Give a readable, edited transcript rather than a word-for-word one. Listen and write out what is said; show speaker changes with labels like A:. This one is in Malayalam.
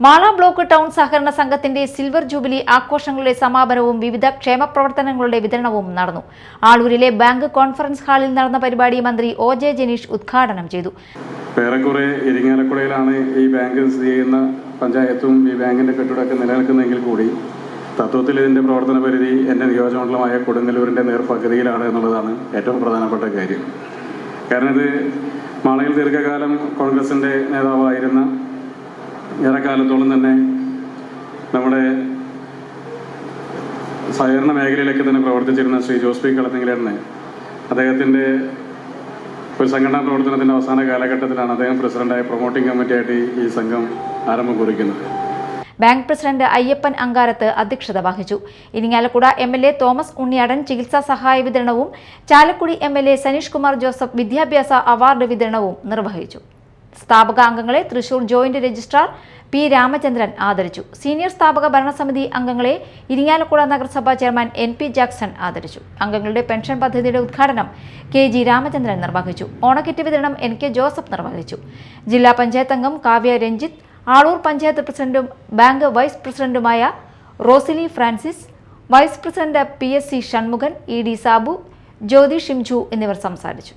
A: മാള ബ്ലോക്ക് ടൗൺ സഹകരണ സംഘത്തിന്റെ സിൽവർ ജൂബിലി ആഘോഷങ്ങളുടെ സമാപനവും വിവിധ ക്ഷേമ പ്രവർത്തനങ്ങളുടെ വിതരണവും നടന്നു. ആളൂരിലെ ബാങ്ക് കോൺഫറൻസ് ഹാളിൽ നടന്ന പരിപാടി മന്ത്രി ഒ.ജെ. ജനീഷ് ഉദ്ഘാടനം ചെയ്തു.
B: ഏറെക്കുറെ ഇരിങ്ങാലക്കുടയിലാണ് ഈ ബാങ്ക് സ്ഥിതി ചെയ്യുന്ന പഞ്ചായത്തും ഈ ബാങ്കിന്റെ കെട്ടിടമൊക്കെ നിലനിൽക്കുന്നതെങ്കിൽ കൂടി തത്വത്തിൽ ഇതിന്റെ പ്രവർത്തന പരിധി എൻ്റെ നിയോജകമണ്ഡലമായ കൊടുങ്ങല്ലൂരിന്റെ നേർപകുതിയിലാണ് എന്നുള്ളതാണ് ഏറ്റവും പ്രധാനപ്പെട്ട കാര്യം. കാരണം ഇത് മാളയിൽ ദീർഘകാലം കോൺഗ്രസിന്റെ നേതാവായിരുന്ന ഏറെക്കാലത്തോളം തന്നെ നമ്മുടെ സഹകരണ മേഖലയിലൊക്കെ തന്നെ പ്രവർത്തിച്ചിരുന്ന ശ്രീ ജോസ് പി കളത്തിങ്കലേട്ടനെ അദ്ദേഹത്തിൻ്റെ ഒരു സംഘടനാ പ്രവർത്തനത്തിൻ്റെ അവസാന കാലഘട്ടത്തിലാണ് അദ്ദേഹം പ്രസിഡന്റായ പ്രൊമോട്ടിംഗ് കമ്മിറ്റിയായിട്ട് ഈ സംഘം ആരംഭം കുറിക്കുന്നത്.
A: ബാങ്ക് പ്രസിഡന്റ് അയ്യപ്പൻ അങ്കാരത്ത് അധ്യക്ഷത വഹിച്ചു. ഇരിങ്ങാലക്കുട എം.എൽ.എ. തോമസ് ഉണ്ണിയാടൻ ചികിത്സാ സഹായ വിതരണവും ചാലക്കുടി എം.എൽ.എ. സനീഷ് കുമാർ ജോസഫ് വിദ്യാഭ്യാസ അവാർഡ് വിതരണവും നിർവഹിച്ചു. സ്ഥാപക അംഗങ്ങളെ Thrissur joint registrar P. Ramachandran ആദരിച്ചു. സീനിയർ സ്ഥാപക ഭരണസമിതി അംഗങ്ങളെ ഇരിങ്ങാലക്കുട നഗരസഭാ ചെയർമാൻ N.P. ജാക്സൺ ആദരിച്ചു. അംഗങ്ങളുടെ പെൻഷൻ പദ്ധതിയുടെ ഉദ്ഘാടനം K.G. രാമചന്ദ്രൻ നിർവഹിച്ചു. ഓണക്കിറ്റ് വിതരണം N.K. ജോസഫ് നിർവഹിച്ചു. ജില്ലാ പഞ്ചായത്ത് അംഗം കാവ്യ രഞ്ജിത്ത്, ആളൂർ പഞ്ചായത്ത് പ്രസിഡന്റും ബാങ്ക് വൈസ് പ്രസിഡന്റുമായ Rosily Francis, vice president P.S.C. Shanmukhan, E.D. Sabu, Jyothi Shimju എന്നിവർ സംസാരിച്ചു.